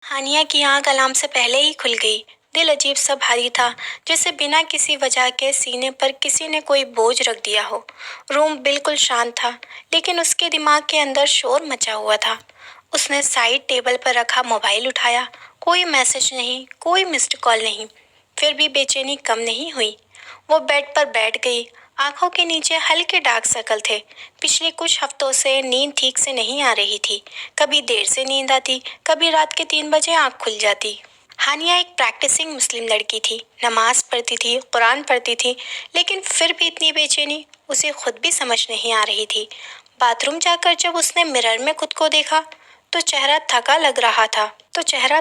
हानिया की आंख अलार्म से पहले ही खुल गई। दिल अजीब सा भारी था, जैसे बिना किसी वजह के सीने पर किसी ने कोई बोझ रख दिया हो। रूम बिल्कुल शांत था, लेकिन उसके दिमाग के अंदर शोर मचा हुआ था। उसने साइड टेबल पर रखा मोबाइल उठाया। कोई मैसेज नहीं, कोई मिस्ड कॉल नहीं। फिर भी बेचैनी कम नहीं हुई। वो बेड पर बैठ गई। आंखों के नीचे हल्के डार्क सर्कल थे। पिछले कुछ हफ्तों से नींद ठीक से नहीं आ रही थी। कभी देर से नींद आती, कभी रात के 3 बजे आंख खुल जाती। हानिया एक प्रैक्टिसिंग मुस्लिम लड़की थी, नमाज पढ़ती थी, कुरान पढ़ती थी, लेकिन फिर भी इतनी बेचैनी उसे खुद भी समझ नहीं आ रही थी। बाथरूम जाकर जब उसने मिरर में खुद को देखा तो चेहरा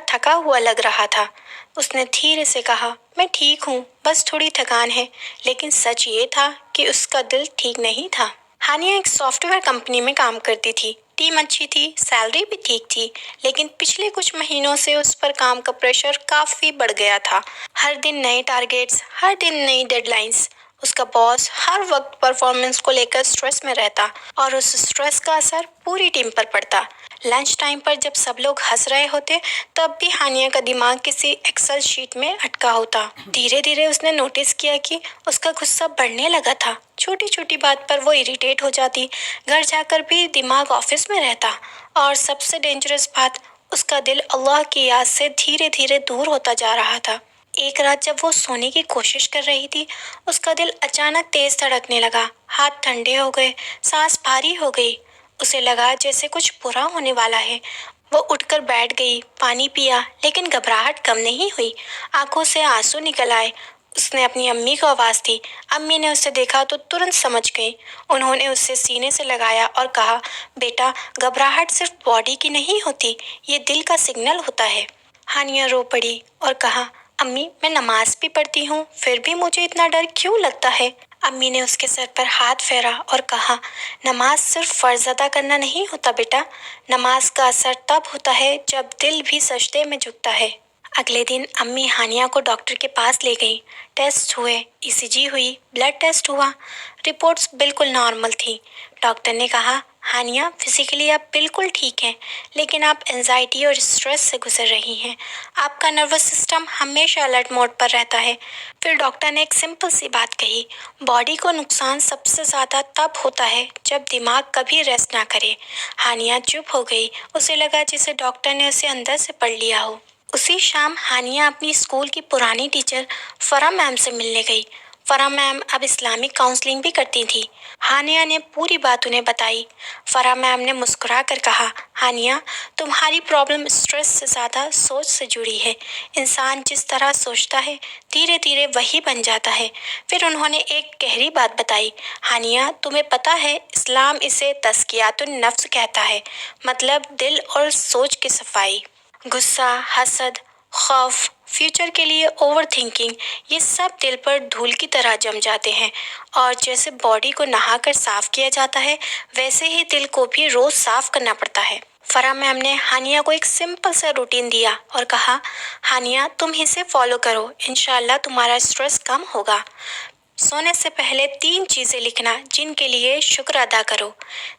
थका हुआ लग रहा था। उसने धीरे से कहा, मैं ठीक हूँ, बस थोड़ी थकान है। लेकिन सच ये था कि उसका दिल ठीक नहीं था। हानिया एक सॉफ्टवेयर कंपनी में काम करती थी। टीम अच्छी थी, सैलरी भी ठीक थी, लेकिन पिछले कुछ महीनों से उस पर काम का प्रेशर काफी बढ़ गया था। हर दिन नए टारगेट्स, हर दिन नई डेडलाइंस। उसका बॉस हर वक्त परफॉर्मेंस को लेकर स्ट्रेस में रहता और उस स्ट्रेस का असर पूरी टीम पर पड़ता। लंच टाइम पर जब सब लोग हंस रहे होते, तब भी हानिया का दिमाग किसी एक्सेल शीट में अटका होता। धीरे धीरे उसने नोटिस किया कि उसका गुस्सा बढ़ने लगा था। छोटी छोटी बात पर वो इरिटेट हो जाती। घर जाकर भी दिमाग ऑफिस में रहता। और सबसे डेंजरस बात, उसका दिल अल्लाह की याद से धीरे धीरे दूर होता जा रहा था। एक रात जब वो सोने की कोशिश कर रही थी, उसका दिल अचानक तेज धड़कने लगा। हाथ ठंडे हो गए, सांस भारी हो गई। उसे लगा जैसे कुछ बुरा होने वाला है। वो उठकर बैठ गई, पानी पिया, लेकिन घबराहट कम नहीं हुई। आंखों से आंसू निकल आए। उसने अपनी अम्मी को आवाज दी। अम्मी ने उसे देखा तो तुरंत समझ गई। उन्होंने उसे सीने से लगाया और कहा, बेटा, घबराहट सिर्फ बॉडी की नहीं होती, ये दिल का सिग्नल होता है। हानिया रो पड़ी और कहा, अम्मी, मैं नमाज भी पढ़ती हूँ, फिर भी मुझे इतना डर क्यों लगता है? अम्मी ने उसके सर पर हाथ फेरा और कहा, नमाज सिर्फ फर्ज अदा करना नहीं होता बेटा। नमाज का असर तब होता है जब दिल भी सजदे में झुकता है। अगले दिन अम्मी हानिया को डॉक्टर के पास ले गई। टेस्ट हुए, ईसीजी हुई, ब्लड टेस्ट हुआ। रिपोर्ट्स बिल्कुल नॉर्मल थी। डॉक्टर ने कहा, हानिया, फिजिकली आप बिल्कुल ठीक हैं, लेकिन आप एंजाइटी और स्ट्रेस से गुजर रही हैं। आपका नर्वस सिस्टम हमेशा अलर्ट मोड पर रहता है। फिर डॉक्टर ने एक सिंपल सी बात कही, बॉडी को नुकसान सबसे ज़्यादा तब होता है जब दिमाग कभी रेस्ट ना करे। हानिया चुप हो गई। उसे लगा जैसे डॉक्टर ने उसे अंदर से पढ़ लिया हो। उसी शाम हानिया अपनी स्कूल की पुरानी टीचर फरा मैम से मिलने गई। फरा मैम अब इस्लामिक काउंसलिंग भी करती थी। हानिया ने पूरी बात उन्हें बताई। फरा मैम ने मुस्कुरा कर कहा, हानिया, तुम्हारी प्रॉब्लम स्ट्रेस से ज़्यादा सोच से जुड़ी है। इंसान जिस तरह सोचता है, धीरे धीरे वही बन जाता है। फिर उन्होंने एक गहरी बात बताई, हानिया, तुम्हें पता है इस्लाम इसे तज़कियातुन नफ्स कहता है, मतलब दिल और सोच की सफाई। गुस्सा, हसद, खौफ, फ्यूचर के लिए ओवर थिंकिंग, ये सब दिल पर धूल की तरह जम जाते हैं। और जैसे बॉडी को नहाकर साफ किया जाता है, वैसे ही दिल को भी रोज साफ करना पड़ता है। फरा मैम ने हानिया को एक सिंपल सा रूटीन दिया और कहा, हानिया, तुम इसे फॉलो करो, इंशाल्लाह तुम्हारा स्ट्रेस कम होगा। सोने से पहले 3 चीजें लिखना जिनके लिए शुक्र अदा करो।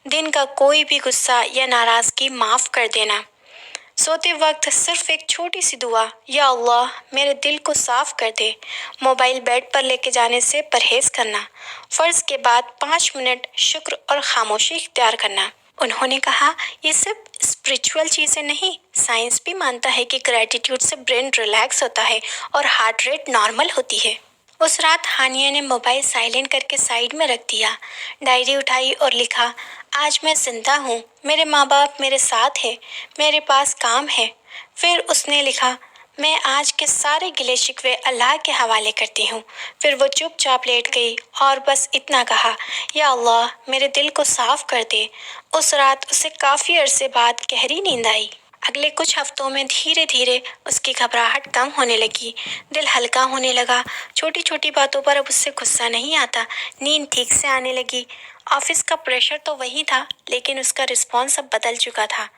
दिन का कोई भी गुस्सा या नाराजगी माफ कर देना। सोते वक्त सिर्फ एक छोटी सी दुआ, या अल्लाह, मेरे दिल को साफ कर दे। मोबाइल बेड पर लेके जाने से परहेज करना। फर्ज के बाद 5 मिनट शुक्र और खामोशी इख्तियार करना। उन्होंने कहा, ये सिर्फ स्पिरिचुअल चीज़ें नहीं, साइंस भी मानता है कि ग्रेटिट्यूड से ब्रेन रिलैक्स होता है और हार्ट रेट नॉर्मल होती है। उस रात हानिया ने मोबाइल साइलेंट करके साइड में रख दिया। डायरी उठाई और लिखा, आज मैं जिंदा हूँ, मेरे माँ बाप मेरे साथ हैं, मेरे पास काम है। फिर उसने लिखा, मैं आज के सारे गिले शिकवे अल्लाह के हवाले करती हूँ। फिर वो चुपचाप लेट गई और बस इतना कहा, या अल्लाह, मेरे दिल को साफ कर दे। उस रात उसे काफ़ी अरसे बाद गहरी नींद आई। अगले कुछ हफ्तों में धीरे धीरे उसकी घबराहट कम होने लगी। दिल हल्का होने लगा। छोटी छोटी बातों पर अब उससे गुस्सा नहीं आता। नींद ठीक से आने लगी। ऑफिस का प्रेशर तो वही था, लेकिन उसका रिस्पॉन्स अब बदल चुका था।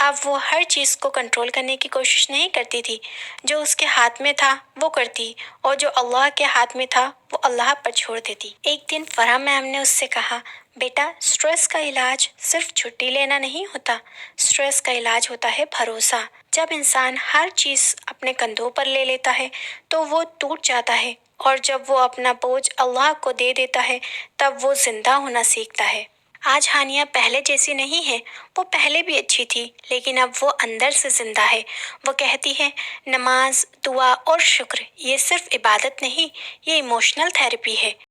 अब वो हर चीज़ को कंट्रोल करने की कोशिश नहीं करती थी। जो उसके हाथ में था वो करती, और जो अल्लाह के हाथ में था वो अल्लाह पर छोड़ देती। एक दिन फराह मैम ने उससे कहा, बेटा, स्ट्रेस का इलाज सिर्फ छुट्टी लेना नहीं होता, स्ट्रेस का इलाज होता है भरोसा। جب انسان ہر چیز اپنے کندھوں پر لے لیتا ہے تو وہ ٹوٹ جاتا ہے، اور جب وہ اپنا بوجھ اللہ کو دے دیتا ہے تب وہ زندہ ہونا سیکھتا ہے۔ آج ہانیہ پہلے جیسی نہیں ہے، وہ پہلے بھی اچھی تھی لیکن اب وہ اندر سے زندہ ہے۔ وہ کہتی ہے، نماز، دعا اور شکر یہ صرف عبادت نہیں، یہ ایموشنل تھراپی ہے۔